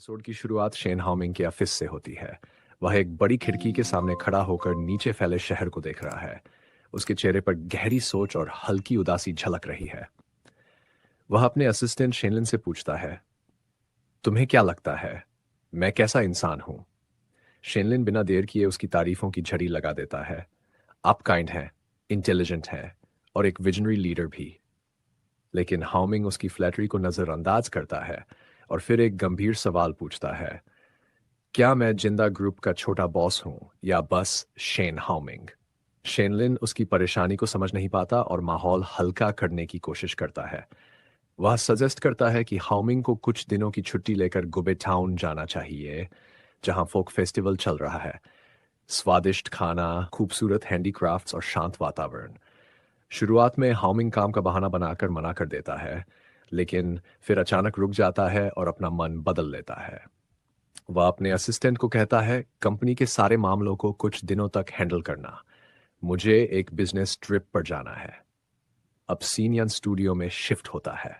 Episode की शुरुआत Shane हाउमिंग के ऑफिस से होती है। वह एक बड़ी खिड़की के सामने खड़ा होकर नीचे फैले शहर को देख रहा है। उसके चेहरे पर गहरी सोच और हल्की उदासी झलक रही है। वह अपने असिस्टेंट शेनलिन से पूछता है, तुम्हें क्या लगता है मैं कैसा इंसान हूं? शेनलिन बिना देर किए उसकी तारीफों की झड़ी लगा देता है। आप काइंड हैं, इंटेलिजेंट हैं और एक विजनरी लीडर भी। लेकिन हाउमिंग उसकी फ्लैटरी को नजरअंदाज करता है और फिर एक गंभीर सवाल पूछता है, क्या मैं जिंदा ग्रुप का छोटा बॉस हूं या बस शेन हाउमिंग? शेनलिन उसकी परेशानी को समझ नहीं पाता और माहौल हल्का करने की कोशिश करता है। वह सजेस्ट करता है कि हाउमिंग को कुछ दिनों की छुट्टी लेकर गुबे टाउन जाना चाहिए, जहां फोक फेस्टिवल चल रहा है। स्वादिष्ट खाना, खूबसूरत हैंडीक्राफ्ट्स और शांत वातावरण। शुरुआत में हाउमिंग काम का बहाना बनाकर मना कर देता है, लेकिन फिर अचानक रुक जाता है और अपना मन बदल लेता है। वह अपने असिस्टेंट को कहता है, कंपनी के सारे मामलों को कुछ दिनों तक हैंडल करना, मुझे एक बिजनेस ट्रिप पर जाना है। अब सीनियन स्टूडियो में शिफ्ट होता है।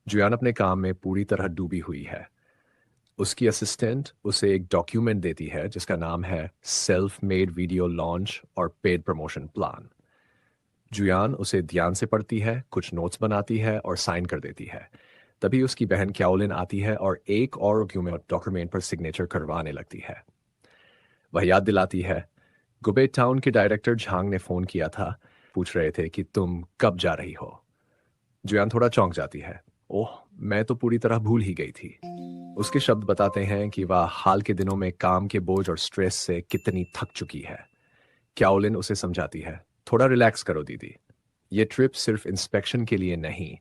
जुयान अपने काम में पूरी तरह डूबी हुई है। उसकी असिस्टेंट उसे एक डॉक्यूमेंट देती है जिसका नाम है सेल्फ मेड वीडियो लॉन्च और पेड प्रमोशन प्लान। जुयान उसे ध्यान से पढ़ती है, कुछ नोट्स बनाती है और साइन कर देती है। तभी उसकी बहन क्याओलिन आती है और एक और डॉक्यूमेंट पर सिग्नेचर करवाने लगती है। वह याद दिलाती है, गुबे टाउन के डायरेक्टर झांग ने फोन किया था, पूछ रहे थे कि तुम कब जा रही हो। जुयान थोड़ा चौंक जाती है। ओह, मैं तो पूरी तरह भूल ही गई थी। उसके शब्द बताते हैं कि वह हाल के दिनों में काम के बोझ और स्ट्रेस से कितनी थक चुकी है। क्याओलिन उसे समझाती है, थोड़ा रिलैक्स करो दीदी, ये ट्रिप सिर्फ इंस्पेक्शन के लिए नहीं,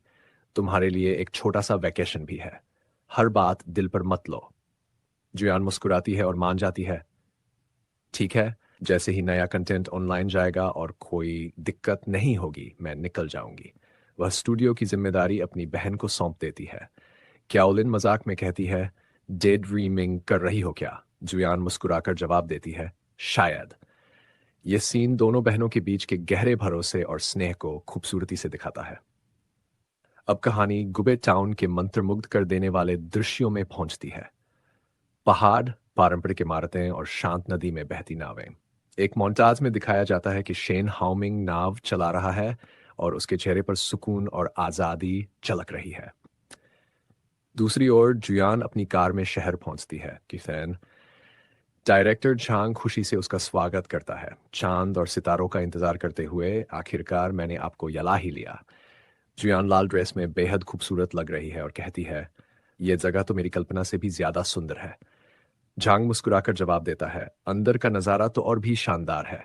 तुम्हारे लिए एक छोटा सा वैकेशन भी है। हर बात दिल पर मत लो। जुयान मुस्कुराती है और मान जाती है, ठीक है, जैसे ही नया कंटेंट ऑनलाइन जाएगा और कोई दिक्कत नहीं होगी मैं निकल जाऊंगी। वह स्टूडियो की जिम्मेदारी अपनी बहन को सौंप देती है। क्याओलिन मजाक में कहती है, डे ड्रीमिंग कर रही हो क्या? जुयान मुस्कुराकर जवाब देती है, शायद। यह सीन दोनों बहनों के बीच के गहरे भरोसे और स्नेह को खूबसूरती से दिखाता है। अब कहानी गुबे टाउन के मंत्रमुग्ध कर देने वाले दृश्यों में पहुंचती है। पहाड़, पारंपरिक इमारतें और शांत नदी में बहती नावें। एक मोन्टाज में दिखाया जाता है कि शेन हाउमिंग नाव चला रहा है और उसके चेहरे पर सुकून और आजादी झलक रही है। दूसरी ओर जुयान अपनी कार में शहर पहुंचती है कि फैन डायरेक्टर झांग खुशी से उसका स्वागत करता है। चांद और सितारों का इंतजार करते हुए आखिरकार मैंने आपको यला ही लिया। जुयान लाल ड्रेस में बेहद खूबसूरत लग रही है और कहती है, यह जगह तो मेरी कल्पना से भी ज्यादा सुंदर है। झांग मुस्कुराकर जवाब देता है, अंदर का नजारा तो और भी शानदार है।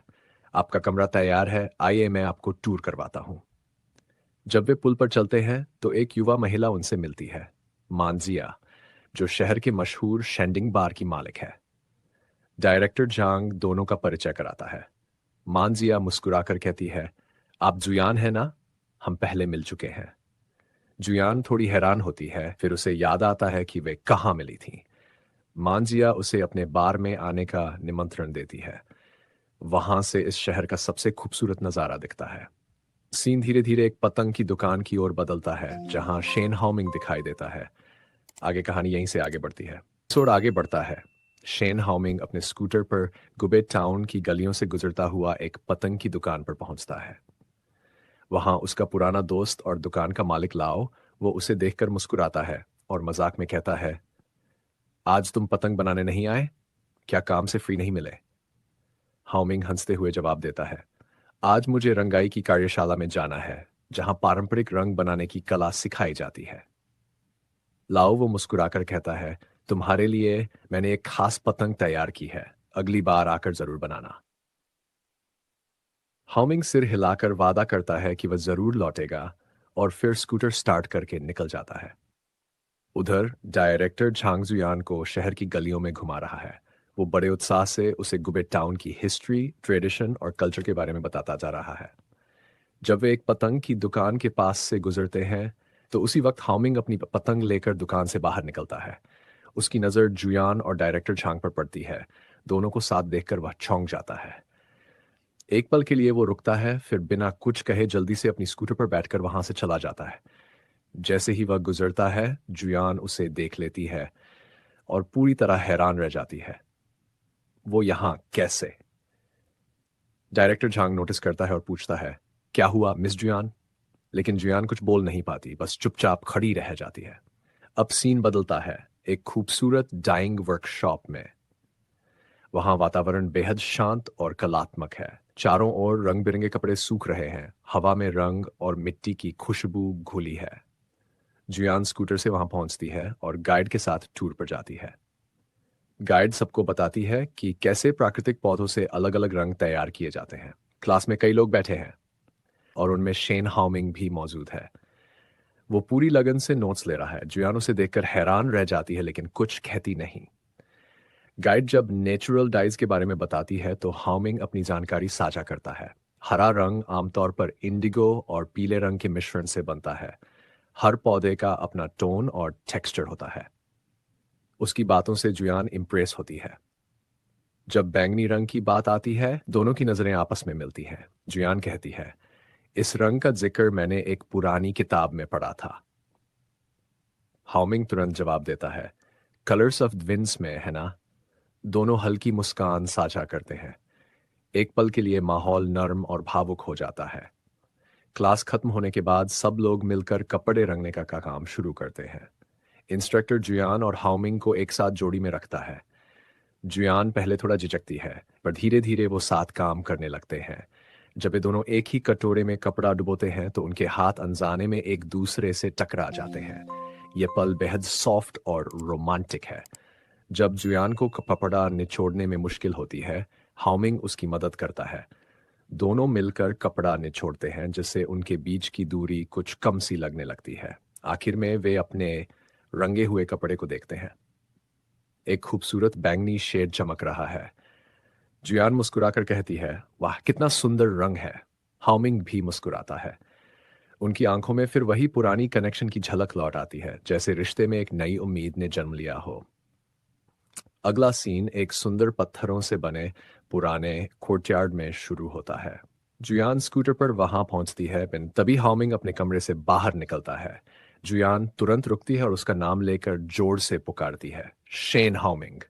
आपका कमरा तैयार है, आइए मैं आपको टूर करवाता हूं। जब वे पुल पर चलते हैं तो एक युवा महिला उनसे मिलती है, मानजिया, जो शहर के मशहूर शेंडिंग बार की मालिक है। डायरेक्टर झांग दोनों का परिचय कराता है। मानजिया मुस्कुराकर कहती है, आप जुयान है ना? हम पहले मिल चुके हैं। जुयान थोड़ी हैरान होती है, फिर उसे याद आता है कि वे कहाँ मिली थी। मांजिया उसे अपने बार में आने का निमंत्रण देती है। वहां से इस शहर का सबसे खूबसूरत नजारा दिखता है। सीन धीरे धीरे एक पतंग की दुकान की ओर बदलता है जहां शेन हाउमिंग दिखाई देता है। आगे कहानी यहीं से आगे बढ़ती है। एपिसोड आगे बढ़ता है। शेन हाउमिंग अपने स्कूटर पर गुबे टाउन की गलियों से गुजरता हुआ एक पतंग की दुकान पर पहुंचता है। वहां उसका पुराना दोस्त और दुकान का मालिक लाओ, वो उसे देखकर मुस्कुराता है और मजाक में कहता है, आज तुम पतंग बनाने नहीं आए? क्या काम से फ्री नहीं मिले? हाउमिंग हंसते हुए जवाब देता है, आज मुझे रंगाई की कार्यशाला में जाना है, जहां पारंपरिक रंग बनाने की कला सिखाई जाती है। लाओ वो मुस्कुराकर कहता है, तुम्हारे लिए मैंने एक खास पतंग तैयार की है, अगली बार आकर जरूर बनाना। हाउमिंग सिर हिलाकर वादा करता है कि वह जरूर लौटेगा और फिर स्कूटर स्टार्ट करके निकल जाता है। उधर डायरेक्टर झांगजुयान को शहर की गलियों में घुमा रहा है। वो बड़े उत्साह से उसे गुबे टाउन की हिस्ट्री, ट्रेडिशन और कल्चर के बारे में बताता जा रहा है। जब वे एक पतंग की दुकान के पास से गुजरते हैं तो उसी वक्त हाउमिंग अपनी पतंग लेकर दुकान से बाहर निकलता है। उसकी नज़र जुयान और डायरेक्टर झांग पर पड़ती है। दोनों को साथ देखकर वह चौंक जाता है। एक पल के लिए वो रुकता है, फिर बिना कुछ कहे जल्दी से अपनी स्कूटर पर बैठकर वहां से चला जाता है। जैसे ही वह गुजरता है जुयान उसे देख लेती है। और पूरी तरह हैरान रह जाती है। वो यहां कैसे? डायरेक्टर झांग नोटिस करता है और पूछता है, क्या हुआ मिस जुयान? लेकिन जुयान कुछ बोल नहीं पाती, बस चुपचाप खड़ी रह जाती है। अब सीन बदलता है, एक खूबसूरत डाइंग वर्कशॉप में। वहां वातावरण बेहद शांत और कलात्मक है। चारों ओर रंग बिरंगे कपड़े सूख रहे हैं, हवा में रंग और मिट्टी की खुशबू घुली है। जुयान स्कूटर से वहां पहुंचती है और गाइड के साथ टूर पर जाती है। गाइड सबको बताती है कि कैसे प्राकृतिक पौधों से अलग अलग रंग तैयार किए जाते हैं। क्लास में कई लोग बैठे हैं और उनमें शेन हाउमिंग भी मौजूद है। वो पूरी लगन से नोट्स ले रहा है। जुयान उसे देखकर हैरान रह जाती है लेकिन कुछ कहती नहीं। गाइड जब नेचुरल डाइज के बारे में बताती है तो हाउमिंग अपनी जानकारी साझा करता है। हरा रंग आमतौर पर इंडिगो और पीले रंग के मिश्रण से बनता है। हर पौधे का अपना टोन और टेक्सचर होता है। उसकी बातों से जुयान इम्प्रेस होती है। जब बैंगनी रंग की बात आती है, दोनों की नजरें आपस में मिलती हैं। जुयान कहती है, इस रंग का जिक्र मैंने एक पुरानी किताब में पढ़ा था। हाउमिंग तुरंत जवाब देता है, कलर्स ऑफ विंड्स में, है ना? दोनों हल्की मुस्कान साझा करते हैं। एक पल के लिए माहौल नर्म और भावुक हो जाता है। क्लास खत्म होने के बाद सब लोग मिलकर कपड़े रंगने का काम शुरू करते हैं। इंस्ट्रक्टर जुयान और हाउमिंग को एक साथ जोड़ी में रखता है। जुयान पहले थोड़ा झिझकती है, पर धीरे धीरे वो साथ काम करने लगते हैं। जब वे दोनों एक ही कटोरे में कपड़ा डुबोते हैं तो उनके हाथ अनजाने में एक दूसरे से टकरा जाते हैं। यह पल बेहद सॉफ्ट और रोमांटिक है। जब जुयान को कपड़ा निचोड़ने में मुश्किल होती है, हाउमिंग उसकी मदद करता है। दोनों मिलकर कपड़ा निचोड़ते हैं, जिससे उनके बीच की दूरी कुछ कम सी लगने लगती है। आखिर में वे अपने रंगे हुए कपड़े को देखते हैं। एक खूबसूरत बैंगनी शेड चमक रहा है। जुयान मुस्कुराकर कहती है, वाह कितना सुंदर रंग है। हाउमिंग भी मुस्कुराता है। उनकी आंखों में फिर वही पुरानी कनेक्शन की झलक लौट आती है, जैसे रिश्ते में एक नई उम्मीद ने जन्म लिया हो। अगला सीन एक सुंदर पत्थरों से बने पुराने कोर्टयार्ड में शुरू होता है। जुयान स्कूटर पर वहां पहुंचती है, बिन तभी हाउमिंग अपने कमरे से बाहर निकलता है। जुयान तुरंत रुकती है और उसका नाम लेकर जोर से पुकारती है, शेन हाउमिंग।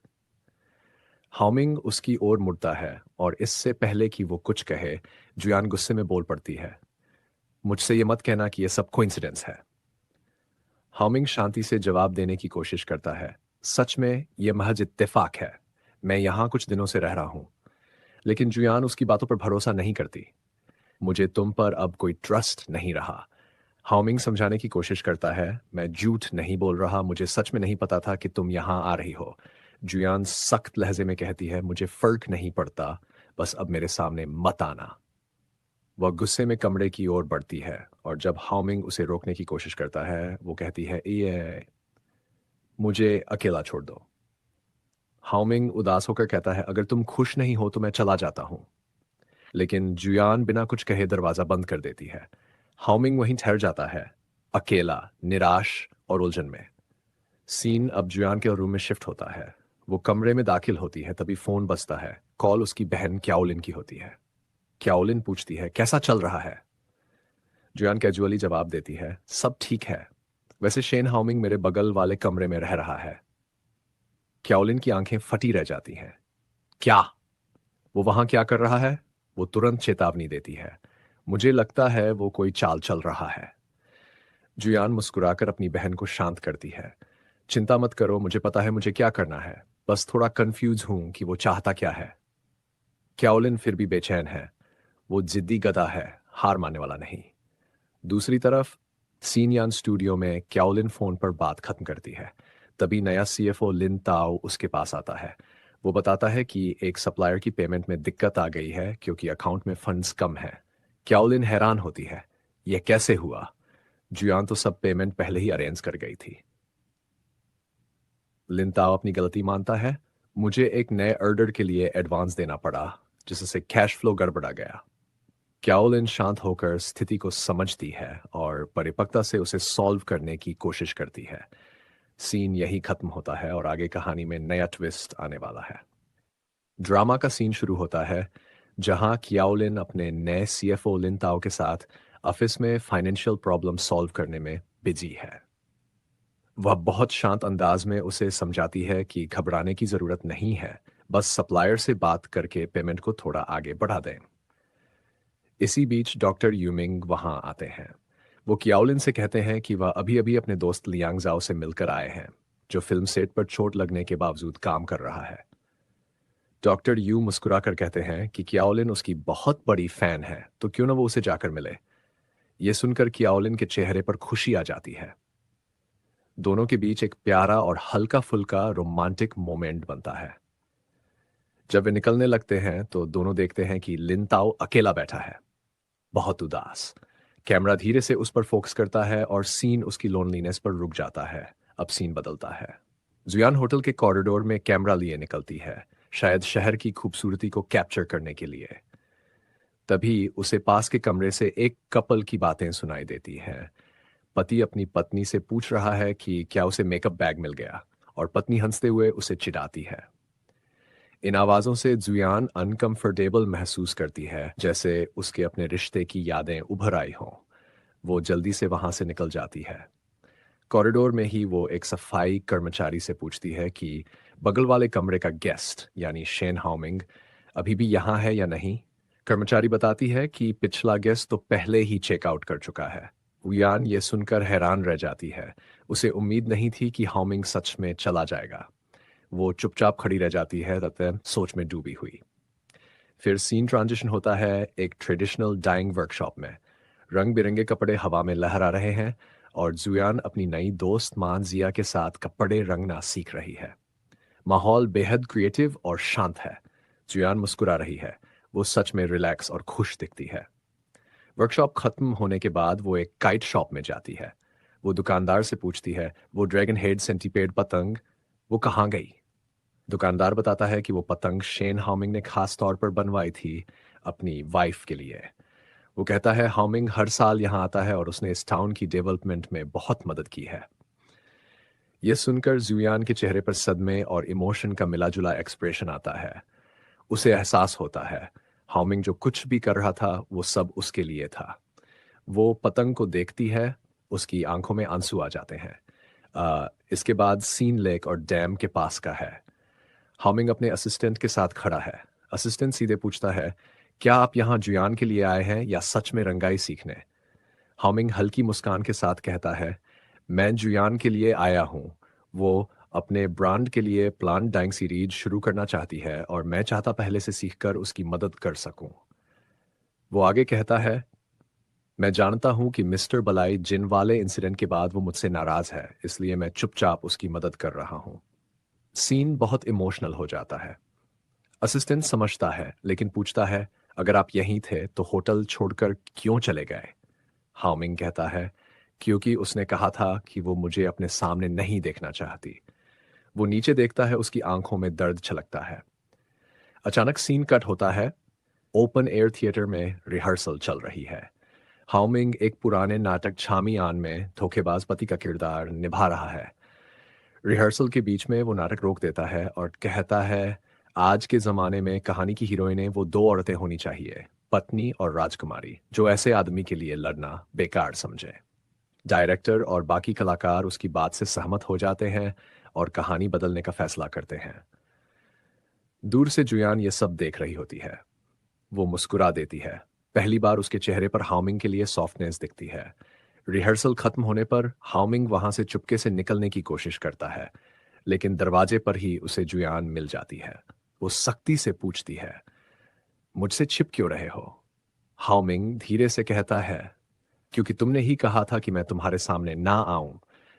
हाउमिंग उसकी ओर मुड़ता है और इससे पहले कि वो कुछ कहे, जुयान गुस्से में बोल पड़ती है, मुझसे ये मत कहना कि ये सब कोइंसिडेंस है। हाउमिंग शांति से जवाब देने की कोशिश करता है, सच में यह महज इत्तेफाक है। मैं यहां कुछ दिनों से रह रहा हूं। लेकिन जुयान उसकी बातों पर भरोसा नहीं करती। मुझे तुम पर अब कोई ट्रस्ट नहीं रहा। हाउमिंग समझाने की कोशिश करता है, मैं झूठ नहीं बोल रहा, मुझे सच में नहीं पता था कि तुम यहां आ रही हो। जुयान सख्त लहजे में कहती है, मुझे फर्क नहीं पड़ता, बस अब मेरे सामने मत आना। वह गुस्से में कमरे की ओर बढ़ती है और जब हाउमिंग उसे रोकने की कोशिश करता है, वो कहती है, ये मुझे अकेला छोड़ दो। हाउमिंग उदास होकर कहता है, अगर तुम खुश नहीं हो तो मैं चला जाता हूं। लेकिन जुयान बिना कुछ कहे दरवाजा बंद कर देती है। हाउमिंग वहीं ठहर जाता है, अकेला, निराश और उलझन में। सीन अब जुयान के रूम में शिफ्ट होता है। वो कमरे में दाखिल होती है, तभी फोन बजता है। कॉल उसकी बहन क्याओलिन की होती है। क्याओलिन पूछती है, कैसा चल रहा है? जुयान कैजुअली जवाब देती है, सब ठीक है। वैसे शेन हाउमिंग मेरे बगल वाले कमरे में रह रहा है। क्याओलिन की आंखें फटी रह जाती हैं। क्या? वो वहां क्या कर रहा है? वो तुरंत चेतावनी देती है, मुझे लगता है वो कोई चाल चल रहा है। जुयान मुस्कुराकर अपनी बहन को शांत करती है, चिंता मत करो, मुझे पता है मुझे क्या करना है। बस थोड़ा कंफ्यूज हूं कि वो चाहता क्या है। क्याओलिन फिर भी बेचैन है। वो जिद्दी गधा है, हार मानने वाला नहीं। दूसरी तरफ सीनियान स्टूडियो में क्याओलिन फोन पर बात खत्म करती है। तभी नया सीएफओ लिन ताओ उसके पास आता है। वो बताता है कि एक सप्लायर की पेमेंट में दिक्कत आ गई है क्योंकि अकाउंट में फंड्स कम है। क्याओलिन हैरान होती है, यह कैसे हुआ? जुयान तो सब पेमेंट पहले ही अरेंज कर गई थी। लिन ताओ अपनी गलती मानता है, मुझे एक नए ऑर्डर के लिए एडवांस देना पड़ा, जिससे कैश फ्लो गड़बड़ा गया। क्याओलिन शांत होकर स्थिति को समझती है और परिपक्वता से उसे सॉल्व करने की कोशिश करती है। सीन यही खत्म होता है और आगे कहानी में नया ट्विस्ट आने वाला है। ड्रामा का सीन शुरू होता है जहां कियाओलिन अपने नए सीएफओ लिन ताओ के साथ ऑफिस में फाइनेंशियल प्रॉब्लम सॉल्व करने में बिजी है। वह बहुत शांत अंदाज में उसे समझाती है कि घबराने की जरूरत नहीं है, बस सप्लायर से बात करके पेमेंट को थोड़ा आगे बढ़ा दें। इसी बीच डॉक्टर यूमिंग वहां आते हैं। वो कियाओलिन से कहते हैं कि वह अभी अभी अपने दोस्त लियांग जाओ से मिलकर आए हैं, जो फिल्म सेट पर चोट लगने के बावजूद काम कर रहा है। डॉक्टर यू मुस्कुराकर कहते हैं कि कियाओलिन उसकी बहुत बड़ी फैन है, तो क्यों ना वो उसे जाकर मिले। ये सुनकर कियाओलिन के चेहरे पर खुशी आ जाती है। दोनों के बीच एक प्यारा और हल्का फुल्का रोमांटिक मोमेंट बनता है। जब वे निकलने लगते हैं तो दोनों देखते हैं कि लिनताओ अकेला बैठा है, बहुत उदास। कैमरा धीरे से उस पर फोकस करता है और सीन उसकी लोनलीनेस पर रुक जाता है। अब सीन बदलता है। जुयान होटल के कॉरिडोर में कैमरा लिए निकलती है, शायद शहर की खूबसूरती को कैप्चर करने के लिए। तभी उसे पास के कमरे से एक कपल की बातें सुनाई देती हैं। पति अपनी पत्नी से पूछ रहा है कि क्या उसे मेकअप बैग मिल गया, और पत्नी हंसते हुए उसे चिढ़ाती है। इन आवाजों से जुयान अनकंफर्टेबल महसूस करती है, जैसे उसके अपने रिश्ते की यादें उभर आई हों। वो जल्दी से वहां से निकल जाती है। कॉरिडोर में ही वो एक सफाई कर्मचारी से पूछती है कि बगल वाले कमरे का गेस्ट यानी शेन हाउमिंग अभी भी यहाँ है या नहीं। कर्मचारी बताती है कि पिछला गेस्ट तो पहले ही चेकआउट कर चुका है। वियान ये सुनकर हैरान रह जाती है। उसे उम्मीद नहीं थी कि हाउमिंग सच में चला जाएगा। वो चुपचाप खड़ी रह जाती है तथा सोच में डूबी हुई। फिर सीन ट्रांजिशन होता है एक ट्रेडिशनल डाइंग वर्कशॉप में। रंग बिरंगे कपड़े हवा में लहरा रहे हैं और जुयान अपनी नई दोस्त मान जिया के साथ कपड़े रंगना सीख रही है। माहौल बेहद क्रिएटिव और शांत है। जुयान मुस्कुरा रही है। वो सच में रिलैक्स और खुश दिखती है। वर्कशॉप खत्म होने के बाद वो एक काइट शॉप में जाती है। वो दुकानदार से पूछती है, वो ड्रैगन हेड सेंटीपेड पतंग वो कहाँ गई। दुकानदार बताता है कि वो पतंग शेन हाउमिंग ने खास तौर पर बनवाई थी अपनी वाइफ के लिए। वो कहता है हाउमिंग हर साल यहाँ आता है और उसने इस टाउन की डेवलपमेंट में बहुत मदद की है। यह सुनकर जुयान के चेहरे पर सदमे और इमोशन का मिला जुला एक्सप्रेशन आता है। उसे एहसास होता है हाउमिंग जो कुछ भी कर रहा था वो सब उसके लिए था। वो पतंग को देखती है। उसकी आंखों में आंसू आ जाते हैं। इसके बाद सीन लेक और डैम के पास का है। हामिंग अपने असिस्टेंट के साथ खड़ा है। असिस्टेंट सीधे पूछता है, क्या आप यहाँ जुयान के लिए आए हैं या सच में रंगाई सीखने। हामिंग हल्की मुस्कान के साथ कहता है, मैं जुयान के लिए आया हूँ। वो अपने ब्रांड के लिए प्लांट डाइंग सीरीज शुरू करना चाहती है और मैं चाहता पहले से सीखकर उसकी मदद कर सकूं। वो आगे कहता है, मैं जानता हूं कि मिस्टर बलाई जिन वाले इंसिडेंट के बाद वो मुझसे नाराज है, इसलिए मैं चुपचाप उसकी मदद कर रहा हूं। सीन बहुत इमोशनल हो जाता है। असिस्टेंट समझता है लेकिन पूछता है, अगर आप यहीं थे तो होटल छोड़कर क्यों चले गए। हाउमिंग कहता है, क्योंकि उसने कहा था कि वो मुझे अपने सामने नहीं देखना चाहती। वो नीचे देखता है, उसकी आंखों में दर्द छलकता है। अचानक सीन कट होता है। ओपन एयर थिएटर में रिहर्सल चल रही है। हाउमिंग एक पुराने नाटक छामी आन में धोखेबाज पति का किरदार निभा रहा है। रिहर्सल के बीच में वो नाटक रोक देता है और कहता है, आज के जमाने में कहानी की हीरोइनें वो दो औरतें होनी चाहिए, पत्नी और राजकुमारी, जो ऐसे आदमी के लिए लड़ना बेकार समझे। डायरेक्टर और बाकी कलाकार उसकी बात से सहमत हो जाते हैं और कहानी बदलने का फैसला करते हैं। दूर से जुयान ये सब देख रही होती है। वो मुस्कुरा देती है। पहली बार उसके चेहरे पर हाउमिंग के लिए सॉफ्टनेस दिखती है। रिहर्सल खत्म होने पर हाउमिंग वहां से चुपके से निकलने की कोशिश करता है, लेकिन दरवाजे पर ही उसे जुयान मिल जाती है। वो सख्ती से पूछती है, मुझसे छिप क्यों रहे हो। हाउमिंग धीरे से कहता है, क्योंकि तुमने ही कहा था कि मैं तुम्हारे सामने ना आऊं।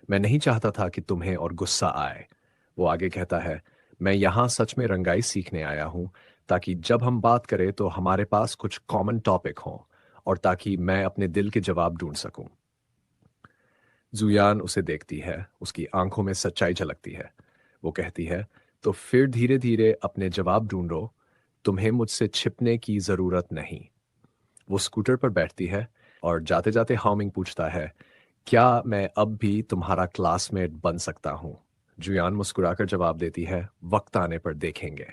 मैं नहीं चाहता था कि तुम्हें और गुस्सा आए। वो आगे कहता है, मैं यहां सच में रंगाई सीखने आया हूं, ताकि जब हम बात करें तो हमारे पास कुछ कॉमन टॉपिक हो और ताकि मैं अपने दिल के जवाब ढूंढ सकूं। जुयान उसे देखती है। उसकी आंखों में सच्चाई झलकती है। वो कहती है, तो फिर धीरे धीरे अपने जवाब ढूंढो। तुम्हें मुझसे छिपने की जरूरत नहीं। वो स्कूटर पर बैठती है और जाते जाते हाउमिंग पूछता है, क्या मैं अब भी तुम्हारा क्लासमेट बन सकता हूं। जुयान मुस्कुराकर जवाब देती है, वक्त आने पर देखेंगे।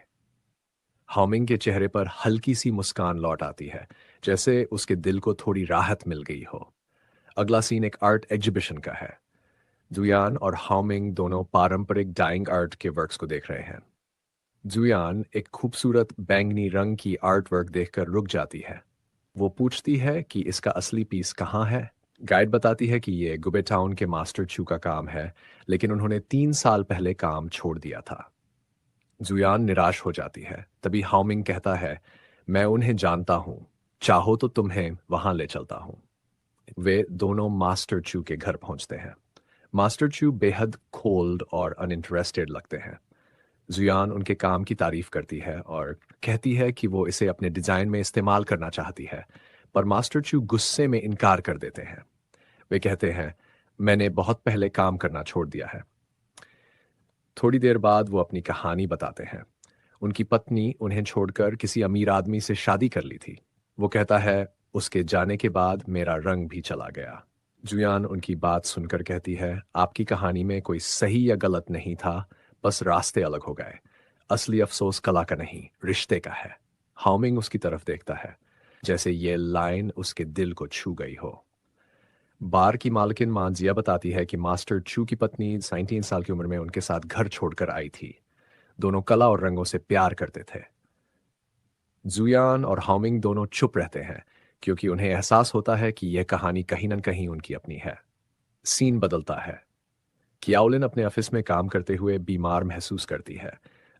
हाउमिंग के चेहरे पर हल्की सी मुस्कान लौट आती है, जैसे उसके दिल को थोड़ी राहत मिल गई हो। अगला सीन एक आर्ट एग्जीबिशन का है। जुयान और हाओमिंग दोनों पारंपरिक डाइंग आर्ट के वर्क्स को देख रहे हैं। जुयान एक खूबसूरत बैंगनी रंग की आर्ट वर्क देखकर रुक जाती है। वो पूछती है कि इसका असली पीस कहाँ है। गाइड बताती है कि ये गुबे टाउन के मास्टर चू का काम है, लेकिन उन्होंने 3 साल पहले काम छोड़ दिया था। जुयान निराश हो जाती है। तभी हाओमिंग कहता है, मैं उन्हें जानता हूँ, चाहो तो तुम्हें वहां ले चलता हूँ। वे दोनों मास्टर चू के घर पहुंचते हैं। मास्टर चू बेहद कोल्ड और अनइंटरेस्टेड लगते हैं। जुयान उनके काम की तारीफ करती है और कहती है कि वो इसे अपने डिजाइन में इस्तेमाल करना चाहती है, पर मास्टर चू गुस्से में इनकार कर देते हैं। वे कहते हैं, मैंने बहुत पहले काम करना छोड़ दिया है। थोड़ी देर बाद वो अपनी कहानी बताते हैं। उनकी पत्नी उन्हें छोड़कर किसी अमीर आदमी से शादी कर ली थी। वो कहता है, उसके जाने के बाद मेरा रंग भी चला गया। जुयान उनकी बात सुनकर कहती है, आपकी कहानी में कोई सही या गलत नहीं था, बस रास्ते अलग हो गए। असली अफसोस कला का नहीं, रिश्ते का है। हाउमिंग उसकी तरफ देखता है, जैसे ये लाइन उसके दिल को छू गई हो। बार की मालकिन मांजिया बताती है कि मास्टर चू की पत्नी 19 साल की उम्र में उनके साथ घर छोड़कर आई थी। दोनों कला और रंगों से प्यार करते थे। जुयान और हाउमिंग दोनों चुप रहते हैं, क्योंकि उन्हें एहसास होता है कि यह कहानी कहीं न कहीं उनकी अपनी है। सीन बदलता है। कियाओलिन अपने ऑफिस में काम करते हुए बीमार महसूस करती है।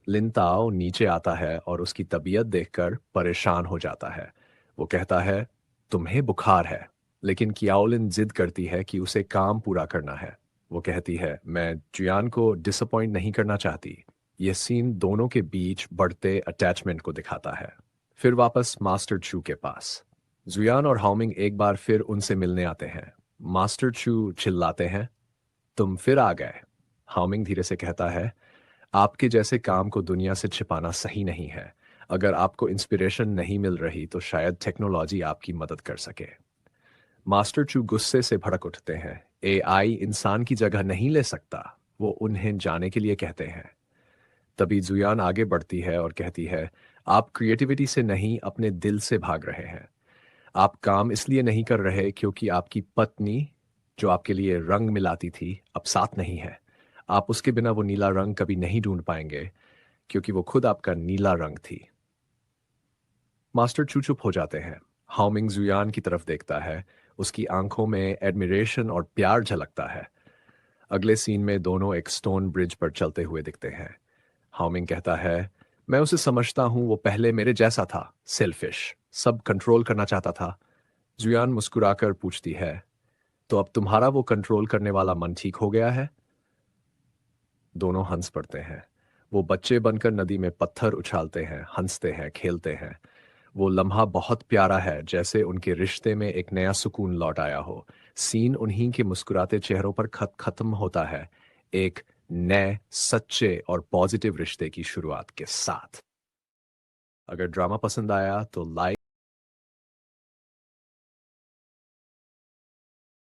लिनताओ नीचे आता है और उसकी तबीयत देखकर परेशान हो जाता है। वो कहता है, तुम्हें बुखार है। लेकिन कियाओलिन जिद करती है कि उसे काम पूरा करना है। वो कहती है, मैं जुयान को डिसअपॉइंट नहीं करना चाहती। यह सीन दोनों के बीच बढ़ते अटैचमेंट को दिखाता है। फिर वापस मास्टर चू के पास। जुयान और हाउमिंग एक बार फिर उनसे मिलने आते हैं। मास्टर चू चिल्लाते हैं, तुम फिर आ गए। हाउमिंग धीरे से कहता है, आपके जैसे काम को दुनिया से छिपाना सही नहीं है। अगर आपको इंस्पिरेशन नहीं मिल रही तो शायद टेक्नोलॉजी आपकी मदद कर सके। मास्टर चू गुस्से से भड़क उठते हैं। एआई इंसान की जगह नहीं ले सकता, वो उन्हें जाने के लिए कहते हैं। तभी जुयान आगे बढ़ती है और कहती है, आप क्रिएटिविटी से नहीं, अपने दिल से भाग रहे हैं। आप काम इसलिए नहीं कर रहे क्योंकि आपकी पत्नी, जो आपके लिए रंग मिलाती थी, अब साथ नहीं है। आप उसके बिना वो नीला रंग कभी नहीं ढूंढ पाएंगे, क्योंकि वो खुद आपका नीला रंग थी। मास्टर चू चुप हो जाते हैं। हाउमिंग जुयान की तरफ देखता है। उसकी आंखों में एडमिरेशन और प्यार झलकता है। अगले सीन में दोनों एक स्टोन ब्रिज पर चलते हुए दिखते हैं। हाउमिंग कहता है, मैं उसे समझता हूं, वो पहले मेरे जैसा था, सेल्फिश, सब कंट्रोल करना चाहता था। जुयान मुस्कुराकर पूछती है, तो अब तुम्हारा वो कंट्रोल करने वाला मन ठीक हो गया है? दोनों हंस पड़ते हैं। वो बच्चे बनकर नदी में पत्थर उछालते हैं, हंसते हैं, खेलते हैं। वो लम्हा बहुत प्यारा है, जैसे उनके रिश्ते में एक नया सुकून लौट आया हो। सीन उन्हीं के मुस्कुराते चेहरों पर खत्म होता है, एक नए, सच्चे और पॉजिटिव रिश्ते की शुरुआत के साथ। अगर ड्रामा पसंद आया तो लाइक